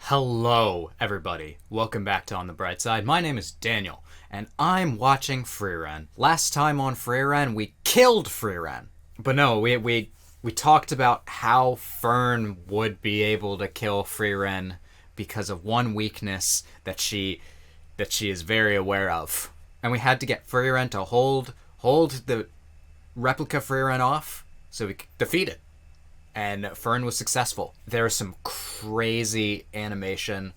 Hello, everybody. Welcome back to On the Bright Side. My name is Daniel, and I'm watching Frieren. Last time on Frieren, we killed Frieren. But no, we talked about how Fern would be able to kill Frieren because of one weakness that she is very aware of. And we had to get Frieren to hold the replica Frieren off so we could defeat it. And Fern was successful. There's some crazy animation,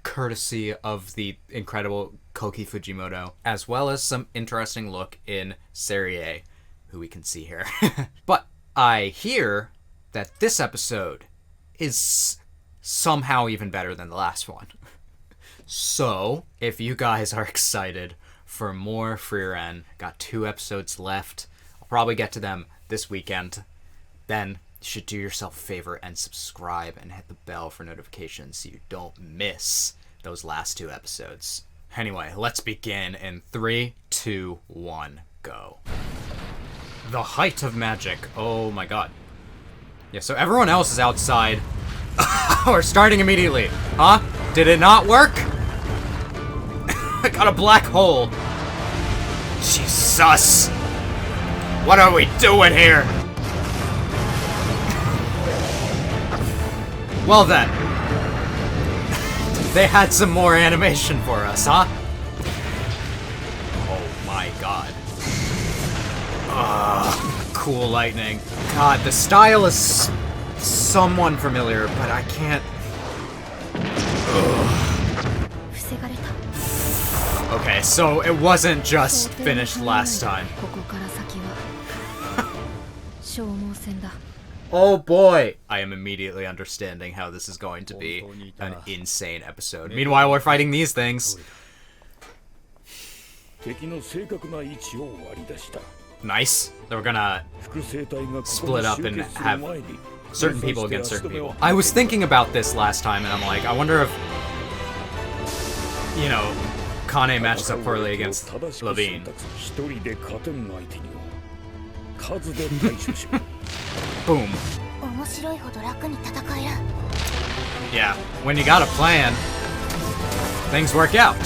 courtesy of the incredible Koki Fujimoto, as well as some interesting look in Serie, who we can see here. But I hear that this episode is somehow even better than the last one. So, if you guys are excited for more Frieren, got 2 episodes left, I'll probably get to them this weekend, then you should do yourself a favor and subscribe and hit the bell for notifications so you don't miss those last 2 episodes. Anyway, let's begin in 3, 2, 1, go. The height of magic. Oh my god. Yeah, so everyone else is outside. We're starting immediately. Huh? Did it not work? I got a black hole. Jesus. What are we doing here? Well then. They had some more animation for us, huh? Oh my god. Cool lightning. God, the style is somewhat familiar, but I can't... Okay, so it wasn't just finished last time. Oh boy! I am immediately understanding how this is going to be an insane episode. Meanwhile, we're fighting these things. Nice. We're gonna split up and have certain people against certain people. I was thinking about this last time, and I'm like, I wonder if, you know, Kane matches up poorly against Levine. Boom. Yeah, when you got a plan, things work out.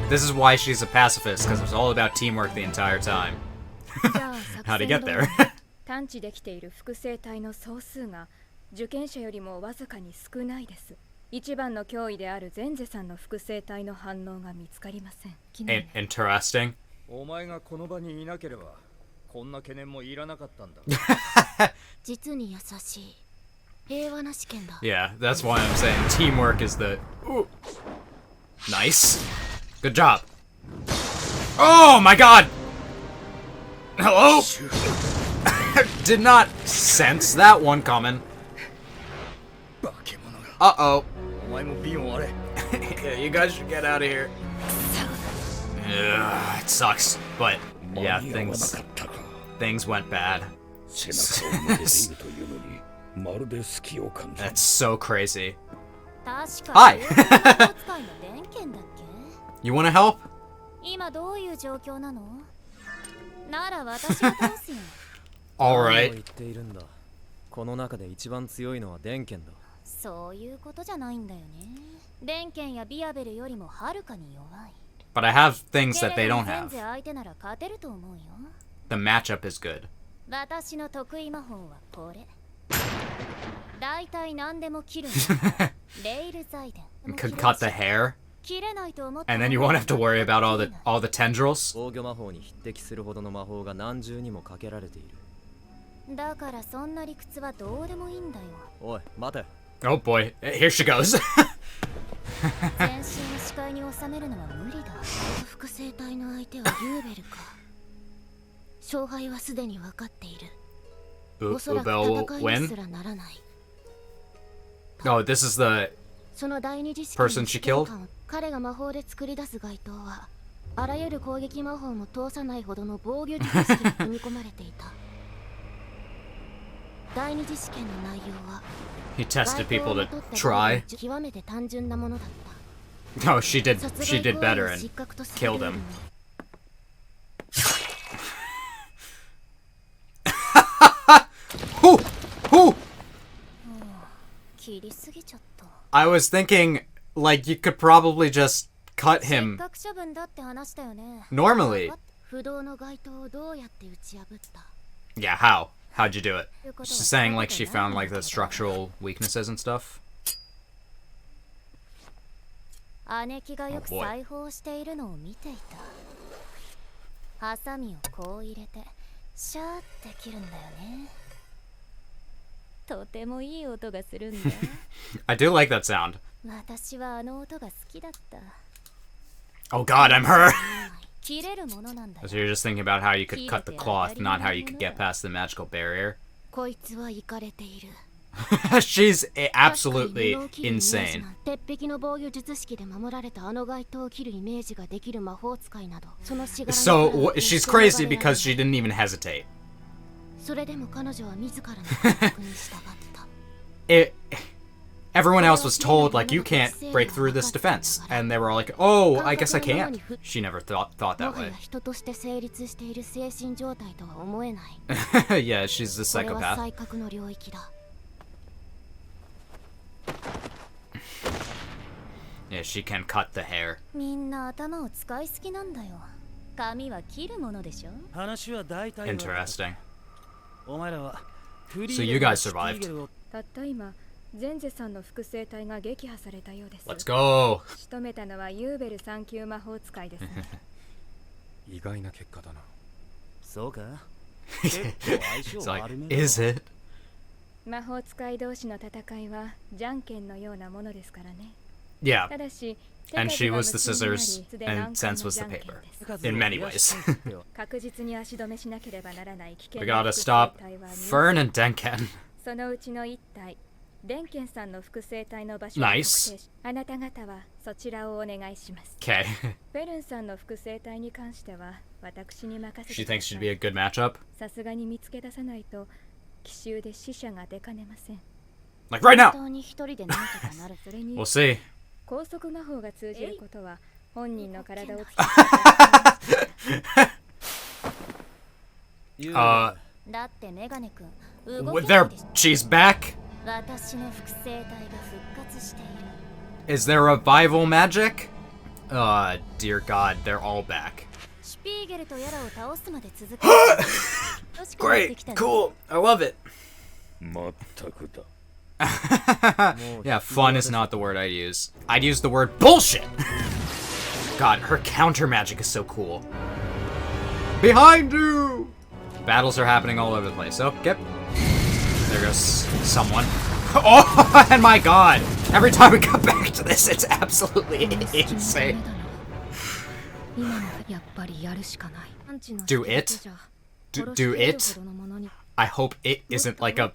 This is why she's a pacifist, because it's all about teamwork the entire time. How'd he get there? Interesting. Yeah, that's why I'm saying teamwork is the... Ooh. Nice. Good job. Oh my god! Hello? Did not sense that one coming. Uh-oh. Yeah, you guys should get out of here. Ugh, it sucks, but yeah, things went bad. That's so crazy. Hi! You wanna help? Alright. But I have things that they don't have. The matchup is good. You could cut the hair, and then you won't have to worry about all the tendrils. Oh boy, here she goes. Ubel will win? Oh, this is the person she killed? He tested people to try. Oh, she did better and killed him. Who? 切りすぎちゃった。I was thinking, like, you could probably just cut him normally. Yeah, how? How'd you do it? She's saying, like, she found, like, the structural weaknesses and stuff. Oh, boy. I do like that sound. Oh god, I'm her! So you're just thinking about how you could cut the cloth, not how you could get past the magical barrier. She's absolutely insane. So she's crazy because she didn't even hesitate. Everyone else was told, like, you can't break through this defense. And they were all like, oh, I guess I can't. She never thought that way. Yeah, she's a psychopath. Yeah, she can cut the hair. Interesting. So you guys survived. Let's go! It's like, is it? Yeah. And she was the scissors, and Sense was the paper. In many ways. We gotta stop Fern and Denken. Nice. Okay. She thinks she'd be a good matchup? Like right now! We'll see. She's back? Is there revival magic? Dear God, they're all back. Great, cool, I love it. Yeah, fun is not the word I'd use. I'd use the word bullshit! God, her counter magic is so cool. Behind you! Battles are happening all over the place. Oh, yep. There goes someone. Oh, and my god! Every time we come back to this, it's absolutely insane. Do it? Do it? I hope it isn't like a...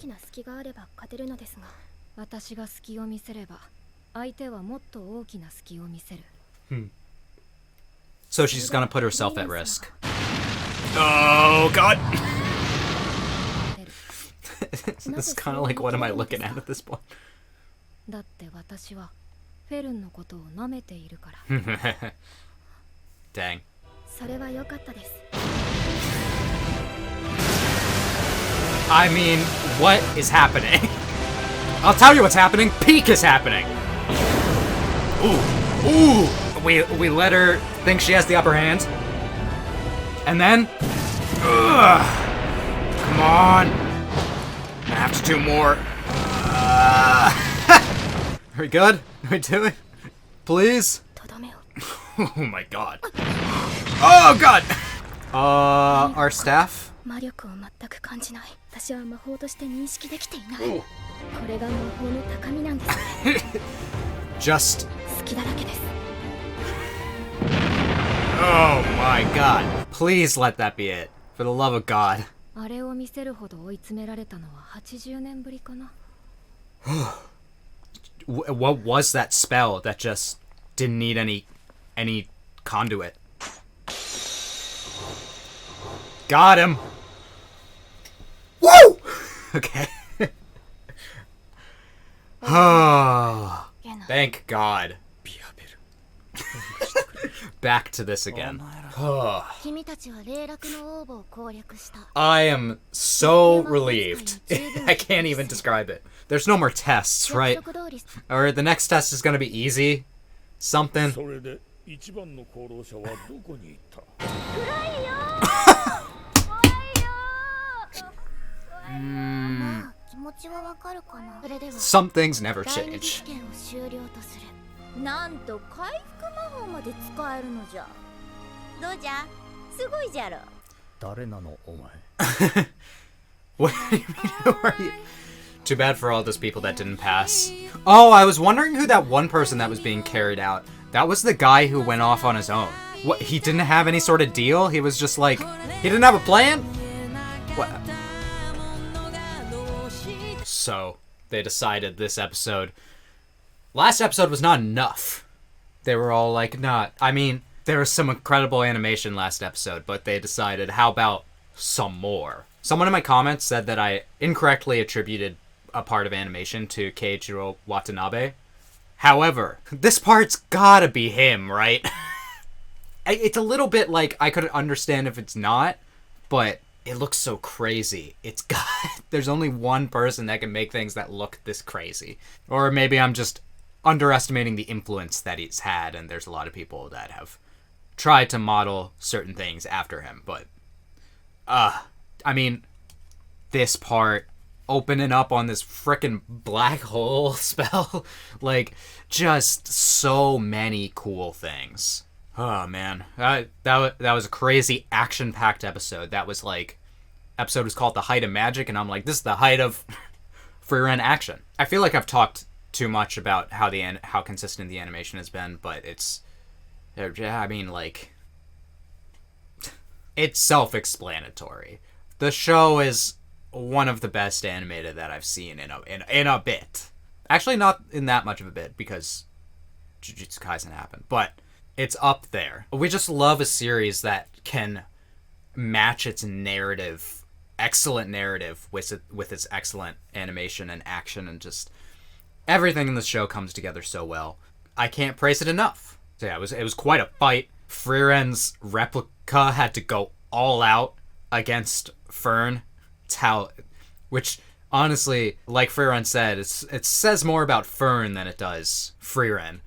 So she's gonna put herself at risk. Oh god! This is kind of like, what am I looking at this point? Dang. I mean, what is happening? I'll tell you what's happening. Peak is happening. Ooh, ooh. We let her think she has the upper hand, and then, come on. I have to do more. Are we good? Are we doing? Please? Oh my god. Oh god! Our staff? Just... Oh my god. Please let that be it. For the love of God. What was that spell that just didn't need any conduit? Got him! Woo! Okay. Oh, thank God. back to this again. I am so relieved. I can't even describe it. There's no more tests, right? Or the next test is gonna be easy. Something. Some things never change. What do you mean, who are you? Too bad for all those people that didn't pass. Oh, I was wondering who that one person that was being carried out. That was the guy who went off on his own. What, he didn't have any sort of deal? He was just like, he didn't have a plan? What? So, they decided this episode. Last episode was not enough. They were all like, nah, I mean, there was some incredible animation last episode, but they decided, how about some more? Someone in my comments said that I incorrectly attributed a part of animation to Keiichiro Watanabe. However, this part's gotta be him, right? It's a little bit like, I could understand if it's not, but it looks so crazy. It's got, there's only one person that can make things that look this crazy. Or maybe I'm just underestimating the influence that he's had, and there's a lot of people that have tried to model certain things after him, but, I mean, this part, opening up on this frickin' black hole spell, like, just so many cool things. Oh, man. That was a crazy action-packed episode. That was like, episode was called The Height of Magic, and I'm like, this is the height of Frieren action. I feel like I've talked too much about how consistent the animation has been, but it's, I mean, like, it's self-explanatory. The show is one of the best animated that I've seen in a bit. Actually, not in that much of a bit, because Jujutsu Kaisen happened, but it's up there. We just love a series that can match its narrative, excellent narrative, with its excellent animation and action, and just everything in the show comes together so well. I can't praise it enough. So yeah, it was quite a fight. Frieren's replica had to go all out against Fern. Which, honestly, like Frieren said, it says more about Fern than it does Frieren,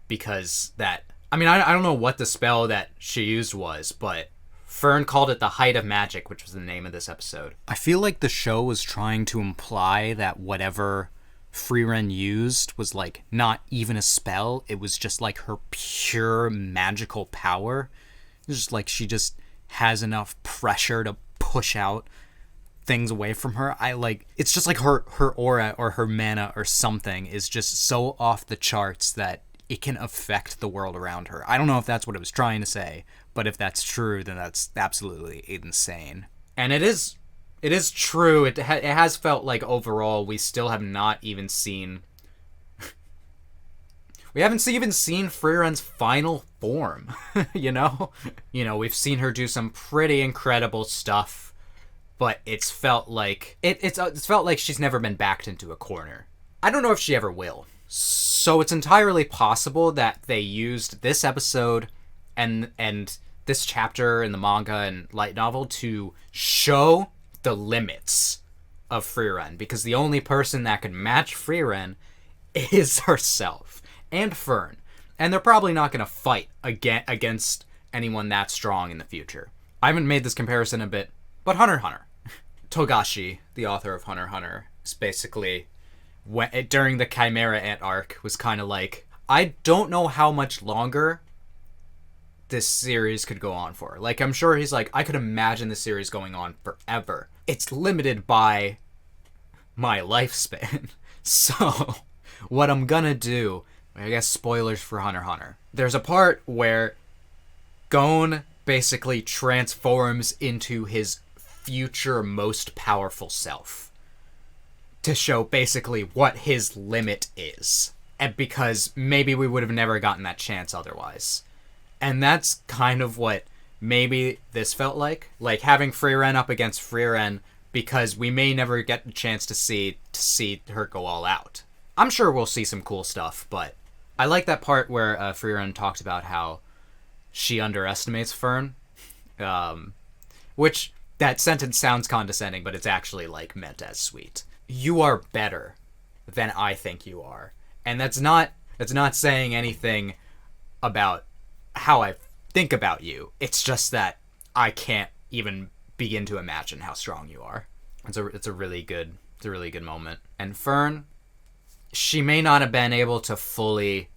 because that, I mean, I don't know what the spell that she used was, but Fern called it the Height of Magic, which was the name of this episode. I feel like the show was trying to imply that whatever Frieren used was, like, not even a spell, it was just, like, her pure magical power. It's just, like, she just has enough pressure to push out things away from her. It's just like her aura or her mana or something is just so off the charts that it can affect the world around her. I don't know if that's what it was trying to say, but if that's true, then that's absolutely insane. And it is true. It has felt like overall we still have not even seen we haven't even seen Frieren's final form. you know, we've seen her do some pretty incredible stuff, but it's felt like it's felt like she's never been backed into a corner. I don't know if she ever will. So it's entirely possible that they used this episode and this chapter in the manga and light novel to show the limits of Frieren, because the only person that can match Frieren is herself and Fern, and they're probably not going to fight against anyone that strong in the future. I haven't made this comparison a bit, but Hunter x Hunter. Togashi, the author of Hunter x Hunter, is basically, during the Chimera Ant arc, was kind of like, I don't know how much longer this series could go on for. Like, I'm sure he's like, I could imagine the series going on forever. It's limited by my lifespan. So, what I'm gonna do, I guess spoilers for Hunter x Hunter. There's a part where Gon basically transforms into his future most powerful self to show basically what his limit is. And because maybe we would have never gotten that chance otherwise. And that's kind of what maybe this felt like having Frieren up against Frieren, because we may never get the chance to see her go all out. I'm sure we'll see some cool stuff, but I like that part where Frieren talked about how she underestimates Fern. Which, that sentence sounds condescending, but it's actually, like, meant as sweet. You are better than I think you are. And that's not saying anything about how I think about you. It's just that I can't even begin to imagine how strong you are. It's a really good moment. And Fern, she may not have been able to fully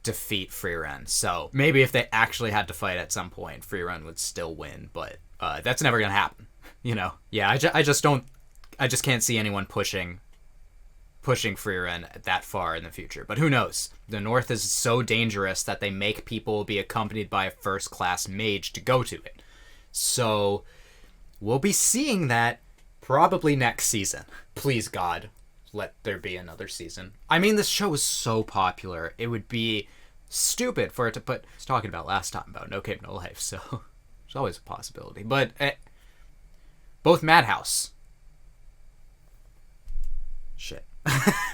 defeat Frieren, so maybe if they actually had to fight at some point, Frieren would still win, but that's never gonna happen, you know? Yeah, I just can't see anyone pushing Frieren that far in the future, but who knows? The North is so dangerous that they make people be accompanied by a first-class mage to go to it. So we'll be seeing that probably next season. Please, God, let there be another season. I mean, this show is so popular, it would be stupid for it to put... I was talking about last time about No Cape No Life, so there's always a possibility. But both Madhouse. Shit.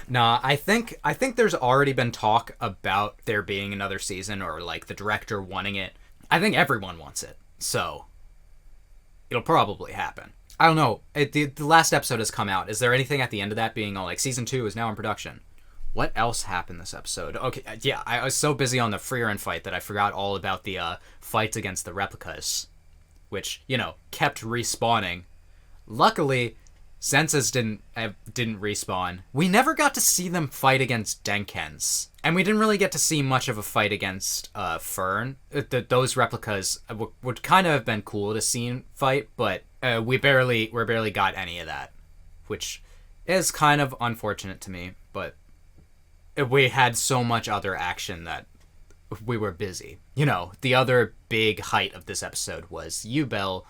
Nah, I think there's already been talk about there being another season, or like the director wanting it. I think everyone wants it, so it'll probably happen. I don't know. The last episode has come out. Is there anything at the end of that being all like season 2 is now in production? What else happened this episode? Okay, yeah, I was so busy on the Frieren fight that I forgot all about the fights against the replicas, which, you know, kept respawning. Luckily, Senses didn't respawn. We never got to see them fight against Denkens, and we didn't really get to see much of a fight against Fern. Those replicas would kind of have been cool to see fight, but we barely got any of that, which is kind of unfortunate to me. But we had so much other action that we were busy. You know, the other big height of this episode was Ubel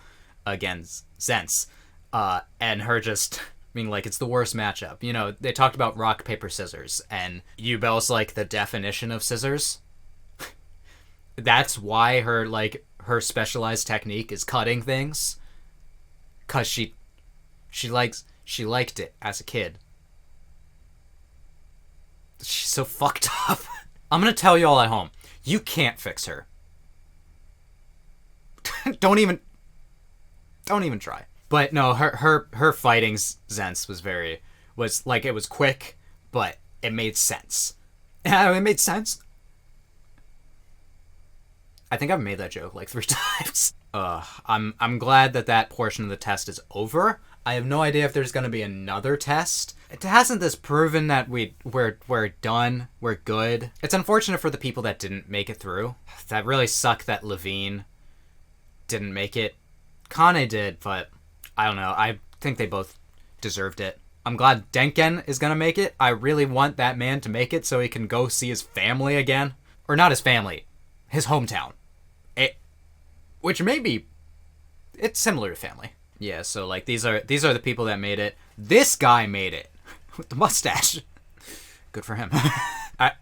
against Zence. And her just being like, it's the worst matchup. You know, they talked about rock, paper, scissors, and Ubel's like the definition of scissors. That's why her specialized technique is cutting things. 'Cause she liked it as a kid. She's so fucked up. I'm gonna tell you all at home, you can't fix her. Don't even try. But no, her fighting Zence it was quick, but it made sense. It made sense. I think I've made that joke like 3 times. I'm glad that portion of the test is over. I have no idea if there's gonna be another test. Hasn't this proven that we're done? We're good? It's unfortunate for the people that didn't make it through. That really sucked that Levine didn't make it. Kane did, but I don't know. I think they both deserved it. I'm glad Denken is gonna make it. I really want that man to make it so he can go see his family again. Or not his family. His hometown. Which maybe... it's similar to family. Yeah, so like these are the people that made it. This guy made it. With the mustache. Good for him.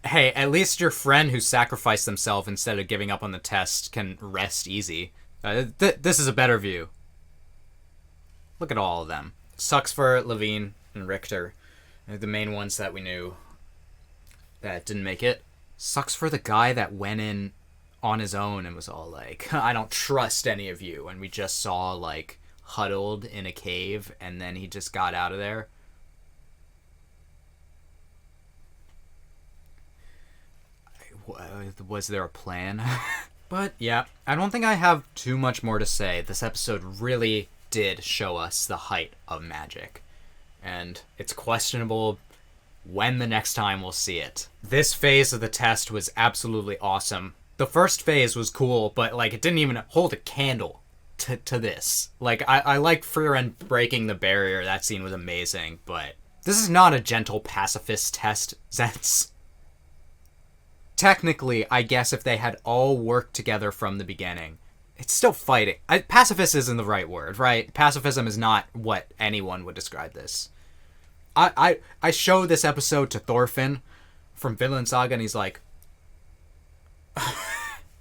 Hey, at least your friend who sacrificed themselves instead of giving up on the test can rest easy. This is a better view. Look at all of them. Sucks for Levine and Richter. They're the main ones that we knew that didn't make it. Sucks for the guy that went in on his own and was all like, I don't trust any of you. And we just saw, like, huddled in a cave, and then he just got out of there. Was there a plan? But, yeah, I don't think I have too much more to say. This episode really did show us the height of magic. And it's questionable when the next time we'll see it. This phase of the test was absolutely awesome. The first phase was cool, but, like, it didn't even hold a candle to this. Like, I like Frieren breaking the barrier. That scene was amazing, but this is not a gentle pacifist test sense. Technically, I guess if they had all worked together from the beginning, it's still fighting. Pacifist isn't the right word, right? Pacifism is not what anyone would describe this. I show this episode to Thorfinn from Vinland Saga, and he's like,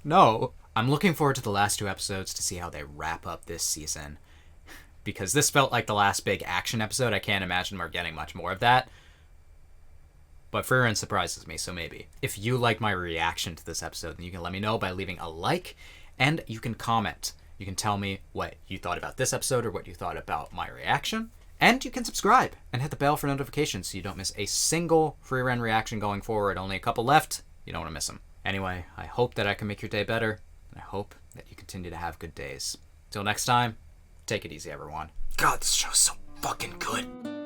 no. I'm looking forward to the last 2 episodes to see how they wrap up this season. Because this felt like the last big action episode. I can't imagine we're getting much more of that. But Frieren surprises me, so maybe. If you like my reaction to this episode, then you can let me know by leaving a like And you can comment. You can tell me what you thought about this episode or what you thought about my reaction. And you can subscribe and hit the bell for notifications so you don't miss a single Frieren reaction going forward. Only a couple left. You don't want to miss them. Anyway, I hope that I can make your day better. And I hope that you continue to have good days. Till next time, take it easy, everyone. God, this show's so fucking good.